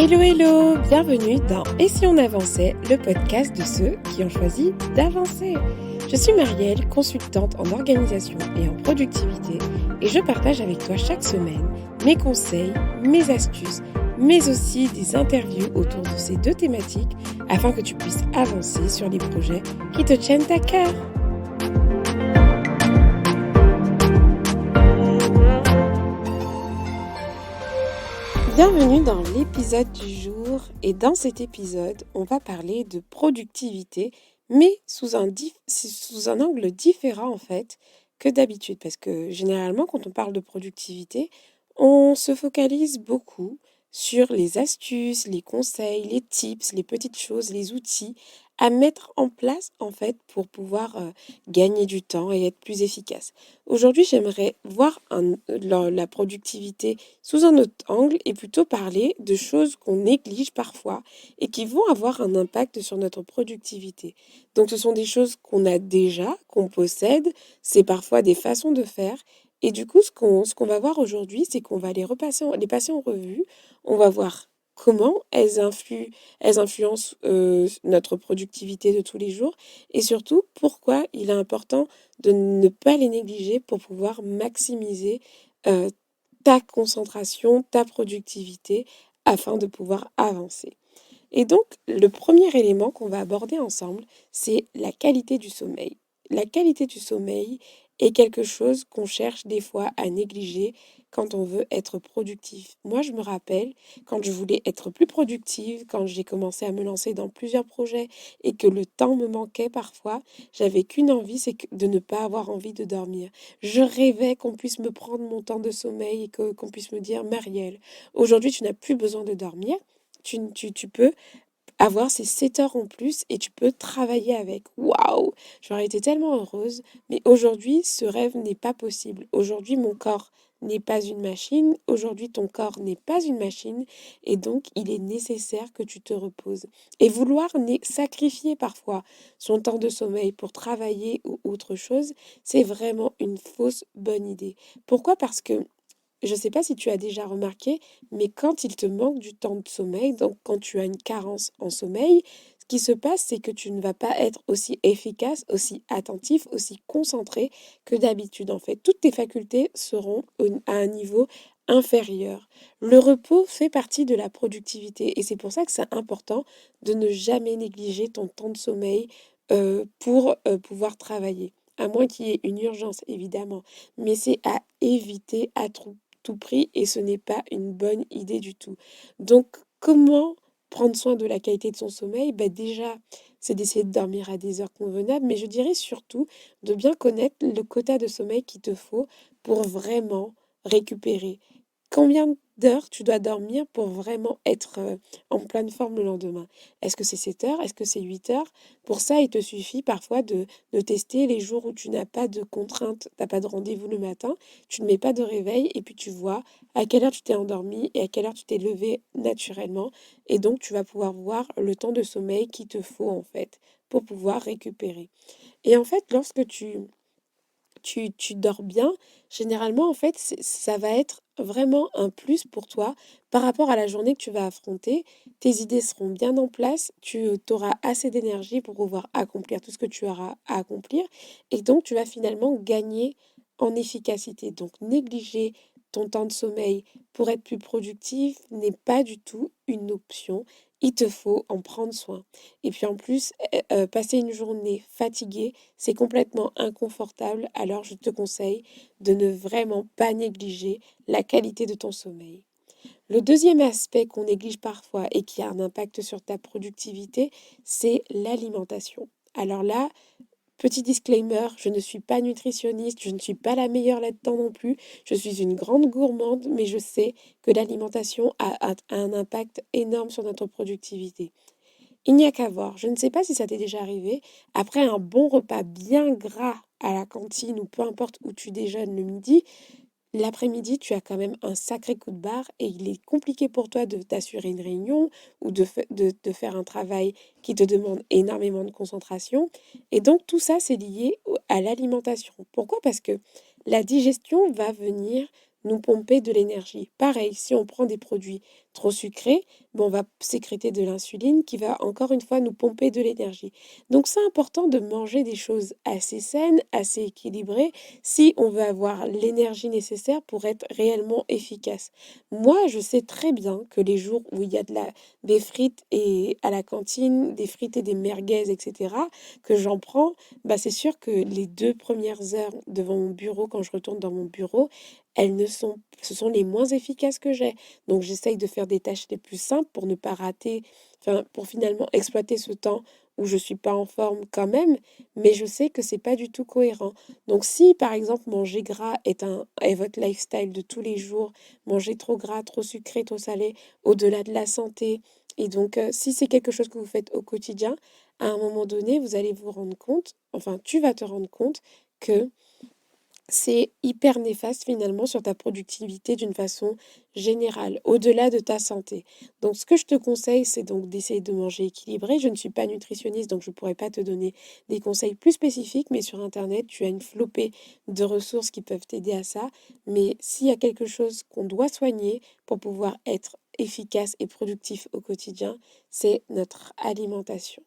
Hello hello, bienvenue dans Et si on avançait, le podcast de ceux qui ont choisi d'avancer. Je suis Marielle, consultante en organisation et en productivité et je partage avec toi chaque semaine mes conseils, mes astuces, mais aussi des interviews autour de ces deux thématiques afin que tu puisses avancer sur les projets qui te tiennent à cœur. Bienvenue dans l'épisode du jour et dans cet épisode, on va parler de productivité mais sous un angle différent en fait que d'habitude parce que généralement quand on parle de productivité, on se focalise beaucoup sur les astuces, les conseils, les tips, les petites choses, les outils à mettre en place en fait pour pouvoir gagner du temps et être plus efficace. Aujourd'hui, j'aimerais voir la productivité sous un autre angle et plutôt parler de choses qu'on néglige parfois et qui vont avoir un impact sur notre productivité. Donc ce sont des choses qu'on a déjà, qu'on possède, c'est parfois des façons de faire. Et du coup, ce qu'on va voir aujourd'hui, c'est qu'on va les passer en revue. On va voir comment elles influencent notre productivité de tous les jours et surtout pourquoi il est important de ne pas les négliger pour pouvoir maximiser euh, ta concentration, ta productivité afin de pouvoir avancer. Et donc, le premier élément qu'on va aborder ensemble, c'est la qualité du sommeil. La qualité du sommeil est quelque chose qu'on cherche des fois à négliger quand on veut être productif. Moi, je me rappelle quand je voulais être plus productive, quand j'ai commencé à me lancer dans plusieurs projets et que le temps me manquait parfois, j'avais qu'une envie, de ne pas avoir envie de dormir. Je rêvais qu'on puisse me prendre mon temps de sommeil et qu'on puisse me dire, Marielle, aujourd'hui, tu n'as plus besoin de dormir. Tu peux avoir ces 7 heures en plus et tu peux travailler avec. Waouh! J'aurais été tellement heureuse. Mais aujourd'hui, ce rêve n'est pas possible. Aujourd'hui, mon corps n'est pas une machine. Aujourd'hui, ton corps n'est pas une machine. Et donc, il est nécessaire que tu te reposes. Et vouloir sacrifier parfois son temps de sommeil pour travailler ou autre chose, c'est vraiment une fausse bonne idée. Pourquoi? Parce que je ne sais pas si tu as déjà remarqué, mais quand il te manque du temps de sommeil, donc quand tu as une carence en sommeil, ce qui se passe, c'est que tu ne vas pas être aussi efficace, aussi attentif, aussi concentré que d'habitude. En fait, toutes tes facultés seront à un niveau inférieur. Le repos fait partie de la productivité et c'est pour ça que c'est important de ne jamais négliger ton temps de sommeil pour pouvoir travailler. À moins qu'il y ait une urgence, évidemment, mais c'est à éviter à tout prix et ce n'est pas une bonne idée du tout. Donc, comment prendre soin de la qualité de son sommeil? Ben déjà, c'est d'essayer de dormir à des heures convenables, mais je dirais surtout de bien connaître le quota de sommeil qu'il te faut pour vraiment récupérer. Combien d'heures tu dois dormir pour vraiment être en pleine forme le lendemain? Est-ce que c'est 7 heures? Est-ce que c'est 8 heures? Pour ça, il te suffit parfois de tester les jours où tu n'as pas de contrainte, tu n'as pas de rendez-vous le matin, tu ne mets pas de réveil et puis tu vois à quelle heure tu t'es endormi et à quelle heure tu t'es levé naturellement. Et donc, tu vas pouvoir voir le temps de sommeil qu'il te faut en fait pour pouvoir récupérer. Et en fait, lorsque tu dors bien, généralement, en fait, ça va être vraiment un plus pour toi par rapport à la journée que tu vas affronter. Tes idées seront bien en place, tu auras assez d'énergie pour pouvoir accomplir tout ce que tu auras à accomplir. Et donc, tu vas finalement gagner en efficacité. Donc, négliger ton temps de sommeil pour être plus productif n'est pas du tout une option. Il te faut en prendre soin. Et puis en plus, passer une journée fatiguée, c'est complètement inconfortable, alors je te conseille de ne vraiment pas négliger la qualité de ton sommeil. Le deuxième aspect qu'on néglige parfois et qui a un impact sur ta productivité, c'est l'alimentation. Alors là, petit disclaimer, je ne suis pas nutritionniste, je ne suis pas la meilleure là-dedans non plus. Je suis une grande gourmande, mais je sais que l'alimentation a un impact énorme sur notre productivité. Il n'y a qu'à voir. Je ne sais pas si ça t'est déjà arrivé. Après un bon repas bien gras à la cantine ou peu importe où tu déjeunes le midi, l'après-midi, tu as quand même un sacré coup de barre et il est compliqué pour toi de t'assurer une réunion ou de faire un travail qui te demande énormément de concentration. Et donc, tout ça, c'est lié à l'alimentation. Pourquoi? Parce que la digestion va venir nous pomper de l'énergie. Pareil, si on prend des produits trop sucrés, on va sécréter de l'insuline qui va encore une fois nous pomper de l'énergie. Donc c'est important de manger des choses assez saines, assez équilibrées, si on veut avoir l'énergie nécessaire pour être réellement efficace. Moi, je sais très bien que les jours où il y a des frites et à la cantine, des frites et des merguez, etc., que j'en prends, c'est sûr que les 2 premières heures devant mon bureau, quand je retourne dans mon bureau, ce sont les moins efficaces que j'ai. Donc j'essaye de faire des tâches les plus simples pour ne pas rater, enfin, pour finalement exploiter ce temps où je suis pas en forme quand même, mais je sais que c'est pas du tout cohérent. Donc si par exemple manger gras est votre lifestyle de tous les jours, manger trop gras, trop sucré, trop salé, au-delà de la santé, et donc si c'est quelque chose que vous faites au quotidien, à un moment donné, vous allez vous rendre compte, enfin tu vas te rendre compte que c'est hyper néfaste finalement sur ta productivité d'une façon générale, au-delà de ta santé. Donc ce que je te conseille, c'est donc d'essayer de manger équilibré. Je ne suis pas nutritionniste, donc je ne pourrais pas te donner des conseils plus spécifiques, mais sur Internet, tu as une flopée de ressources qui peuvent t'aider à ça. Mais s'il y a quelque chose qu'on doit soigner pour pouvoir être efficace et productif au quotidien, c'est notre alimentation.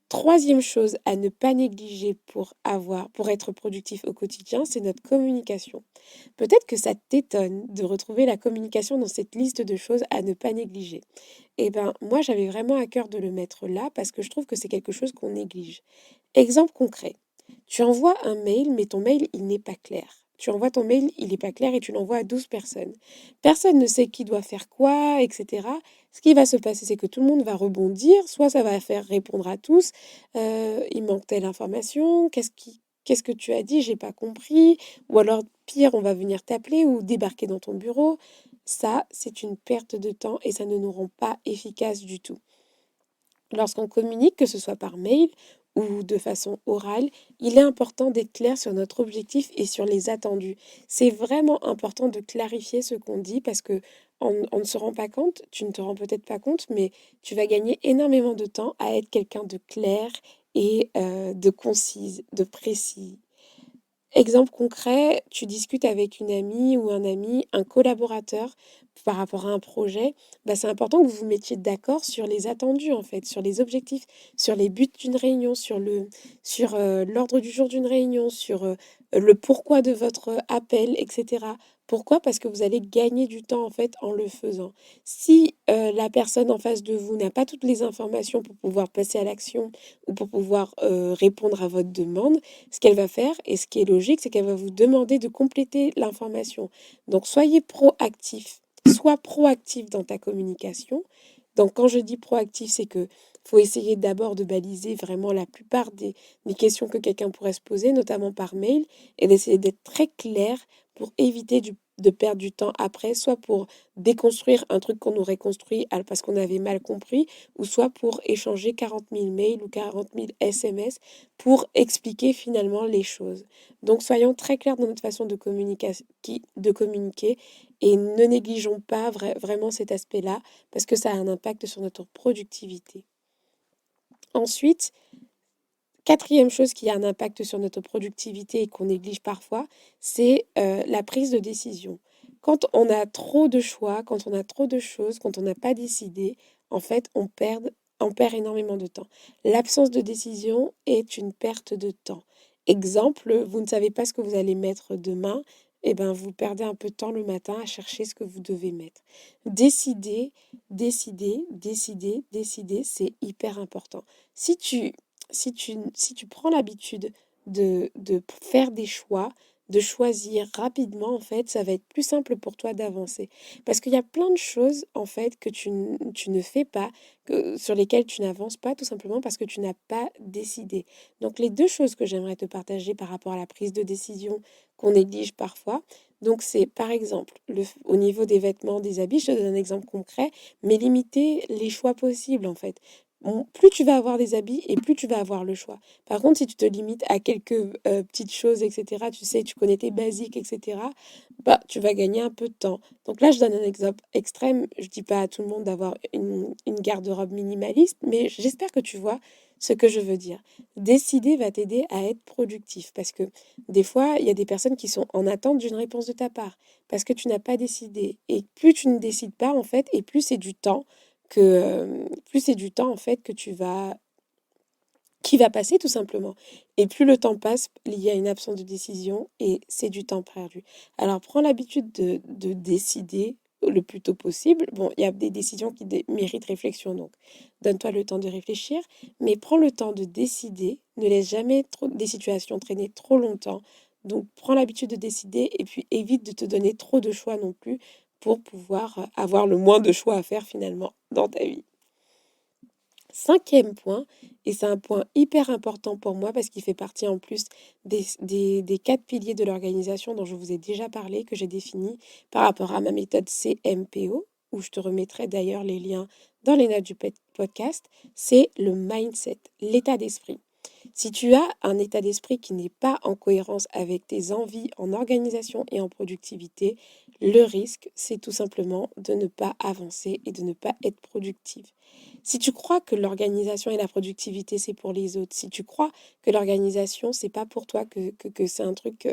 Troisième chose à ne pas négliger pour être productif au quotidien, c'est notre communication. Peut-être que ça t'étonne de retrouver la communication dans cette liste de choses à ne pas négliger. Eh bien, moi, j'avais vraiment à cœur de le mettre là parce que je trouve que c'est quelque chose qu'on néglige. Exemple concret. Tu envoies un mail, mais ton mail, il n'est pas clair. Tu envoies ton mail, il n'est pas clair et tu l'envoies à 12 personnes. Personne ne sait qui doit faire quoi, etc. Ce qui va se passer, c'est que tout le monde va rebondir. Soit ça va faire répondre à tous. Il manque telle information. Qu'est-ce que tu as dit? J'ai pas compris. Ou alors, pire, on va venir t'appeler ou débarquer dans ton bureau. Ça, c'est une perte de temps et ça ne nous rend pas efficaces du tout. Lorsqu'on communique, que ce soit par mail ou de façon orale, il est important d'être clair sur notre objectif et sur les attendus. C'est vraiment important de clarifier ce qu'on dit parce que on ne se rend pas compte, tu ne te rends peut-être pas compte, mais tu vas gagner énormément de temps à être quelqu'un de clair et de concise, de précis. Exemple concret, tu discutes avec une amie ou un ami, un collaborateur par rapport à un projet, c'est important que vous vous mettiez d'accord sur les attendus en fait, sur les objectifs, sur les buts d'une réunion, sur l'ordre du jour d'une réunion, sur le pourquoi de votre appel, etc. Pourquoi? Parce que vous allez gagner du temps en fait en le faisant. Si la personne en face de vous n'a pas toutes les informations pour pouvoir passer à l'action ou pour pouvoir répondre à votre demande, ce qu'elle va faire, et ce qui est logique, c'est qu'elle va vous demander de compléter l'information. Donc, soyez proactif. Sois proactif dans ta communication. Donc, quand je dis proactif, c'est que faut essayer d'abord de baliser vraiment la plupart des questions que quelqu'un pourrait se poser, notamment par mail, et d'essayer d'être très clair pour éviter de perdre du temps après, soit pour déconstruire un truc qu'on aurait construit parce qu'on avait mal compris, ou soit pour échanger 40 000 mails ou 40 000 SMS pour expliquer finalement les choses. Donc soyons très clairs dans notre façon de communiquer et ne négligeons pas vraiment cet aspect-là parce que ça a un impact sur notre productivité. Ensuite, quatrième chose qui a un impact sur notre productivité et qu'on néglige parfois, c'est la prise de décision. Quand on a trop de choix, quand on a trop de choses, quand on n'a pas décidé, en fait, on perd énormément de temps. L'absence de décision est une perte de temps. Exemple, vous ne savez pas ce que vous allez mettre demain, et ben vous perdez un peu de temps le matin à chercher ce que vous devez mettre. Décider, décider, décider, décider, c'est hyper important. Si tu prends l'habitude de faire des choix, de choisir rapidement, en fait, ça va être plus simple pour toi d'avancer. Parce qu'il y a plein de choses, en fait, que tu ne fais pas, sur lesquelles tu n'avances pas, tout simplement parce que tu n'as pas décidé. Donc, les deux choses que j'aimerais te partager par rapport à la prise de décision qu'on néglige parfois, donc c'est par exemple au niveau des vêtements, des habits, je te donne un exemple concret, mais limiter les choix possibles, en fait. plus tu vas avoir des habits et plus tu vas avoir le choix. Par contre, si tu te limites à quelques petites choses, etc., tu sais, tu connais tes basiques, etc., bah, tu vas gagner un peu de temps. Donc là, je donne un exemple extrême. Je dis pas à tout le monde d'avoir une garde-robe minimaliste, mais j'espère que tu vois ce que je veux dire. Décider va t'aider à être productif parce que des fois, il y a des personnes qui sont en attente d'une réponse de ta part parce que tu n'as pas décidé. Et plus tu ne décides pas, en fait, et plus c'est du temps plus c'est du temps, en fait, qui va passer tout simplement. Et plus le temps passe, il y a une absence de décision et c'est du temps perdu. Alors prends l'habitude de décider le plus tôt possible. Bon, il y a des décisions qui méritent réflexion, donc donne-toi le temps de réfléchir, mais prends le temps de décider. Ne laisse jamais des situations traîner trop longtemps. Donc prends l'habitude de décider et puis évite de te donner trop de choix non plus pour pouvoir avoir le moins de choix à faire finalement dans ta vie. Cinquième point, et c'est un point hyper important pour moi parce qu'il fait partie en plus des quatre piliers de l'organisation dont je vous ai déjà parlé, que j'ai défini par rapport à ma méthode CMPO, où je te remettrai d'ailleurs les liens dans les notes du podcast, c'est le mindset, l'état d'esprit. Si tu as un état d'esprit qui n'est pas en cohérence avec tes envies en organisation et en productivité, le risque, c'est tout simplement de ne pas avancer et de ne pas être productive. Si tu crois que l'organisation et la productivité, c'est pour les autres, si tu crois que l'organisation, c'est pas pour toi, que c'est un truc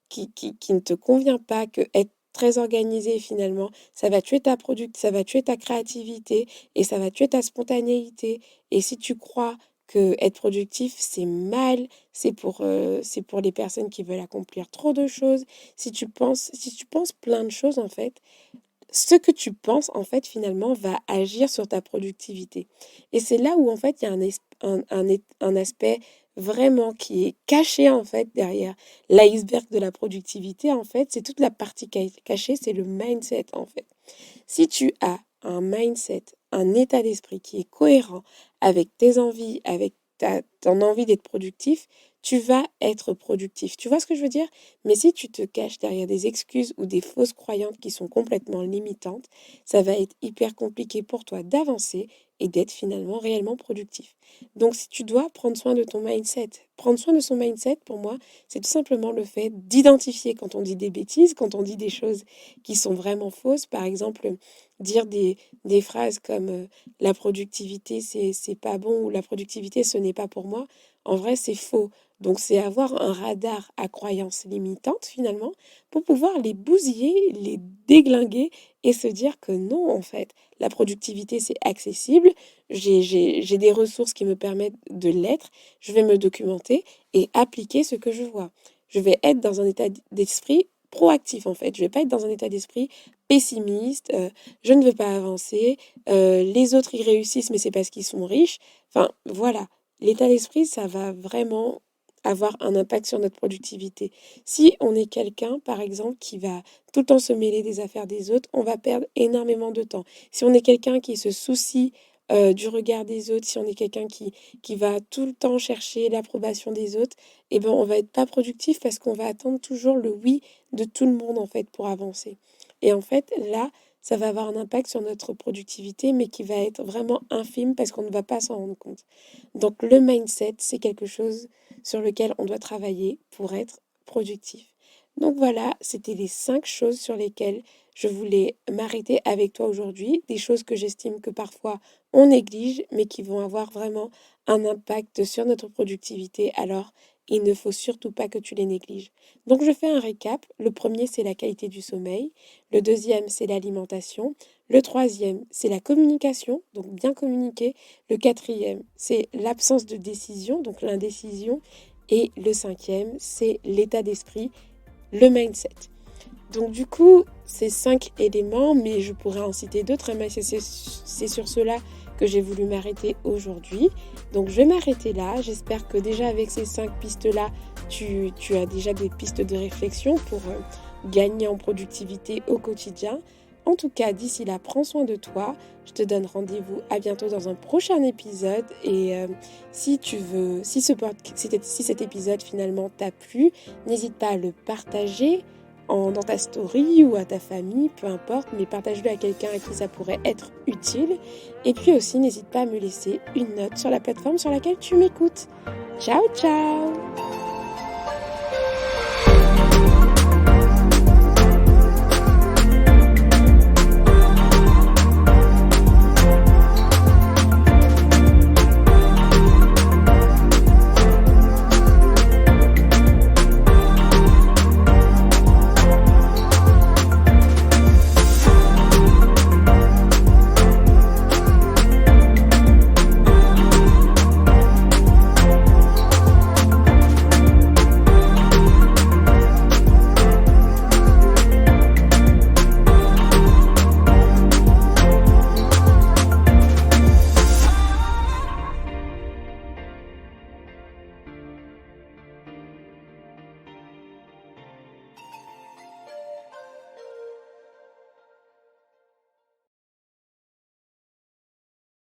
qui ne te convient pas, que être très organisé finalement, ça va tuer ta créativité et ça va tuer ta spontanéité. Et si tu crois que être productif, c'est mal, c'est pour les personnes qui veulent accomplir trop de choses. Si tu penses plein de choses, en fait, ce que tu penses, en fait, finalement, va agir sur ta productivité. Et c'est là où, en fait, il y a un aspect vraiment qui est caché, en fait, derrière l'iceberg de la productivité, en fait. C'est toute la partie cachée, c'est le mindset, en fait. Si tu as un mindset, un état d'esprit qui est cohérent avec tes envies, avec ton envie d'être productif, tu vas être productif. Tu vois ce que je veux dire? Mais si tu te caches derrière des excuses ou des fausses croyances qui sont complètement limitantes, ça va être hyper compliqué pour toi d'avancer et d'être finalement réellement productif. Donc si tu dois prendre soin de ton mindset, prendre soin de son mindset, pour moi, c'est tout simplement le fait d'identifier quand on dit des bêtises, quand on dit des choses qui sont vraiment fausses. Par exemple, dire des phrases comme la productivité, c'est pas bon ou la productivité, ce n'est pas pour moi. En vrai, c'est faux. Donc, c'est avoir un radar à croyances limitantes, finalement, pour pouvoir les bousiller, les déglinguer et se dire que non, en fait, la productivité, c'est accessible. J'ai des ressources qui me permettent de l'être. Je vais me documenter et appliquer ce que je vois. Je vais être dans un état d'esprit proactif, en fait. Je vais pas être dans un état d'esprit pessimiste. Je ne veux pas avancer. Les autres, ils réussissent, mais c'est parce qu'ils sont riches. Enfin, voilà. L'état d'esprit, ça va vraiment avoir un impact sur notre productivité. Si on est quelqu'un, par exemple, qui va tout le temps se mêler des affaires des autres, on va perdre énormément de temps. Si on est quelqu'un qui se soucie du regard des autres, si on est quelqu'un qui va tout le temps chercher l'approbation des autres, eh ben, on va être pas productif parce qu'on va attendre toujours le oui de tout le monde, en fait, pour avancer. Et en fait, là, ça va avoir un impact sur notre productivité, mais qui va être vraiment infime parce qu'on ne va pas s'en rendre compte. Donc le mindset, c'est quelque chose sur lequel on doit travailler pour être productif. Donc voilà, c'était les 5 choses sur lesquelles je voulais m'arrêter avec toi aujourd'hui, des choses que j'estime que parfois on néglige, mais qui vont avoir vraiment un impact sur notre productivité. Alors, il ne faut surtout pas que tu les négliges. Donc je fais un récap. Le premier, c'est la qualité du sommeil. Le deuxième, c'est l'alimentation. Le troisième, c'est la communication, donc bien communiquer. Le quatrième, c'est l'absence de décision, donc l'indécision. Et le cinquième, c'est l'état d'esprit, le mindset. Donc du coup, ces 5 éléments, mais je pourrais en citer d'autres, hein, mais c'est sur cela que j'ai voulu m'arrêter aujourd'hui. Donc je vais m'arrêter là. J'espère que déjà avec ces 5 pistes-là, tu as déjà des pistes de réflexion pour gagner en productivité au quotidien. En tout cas, d'ici là, prends soin de toi. Je te donne rendez-vous à bientôt dans un prochain épisode. Et si tu veux, si cet épisode finalement t'a plu, n'hésite pas à le partager dans ta story ou à ta famille, peu importe, mais partage-le à quelqu'un à qui ça pourrait être utile. Et puis aussi, n'hésite pas à me laisser une note sur la plateforme sur laquelle tu m'écoutes. Ciao, ciao!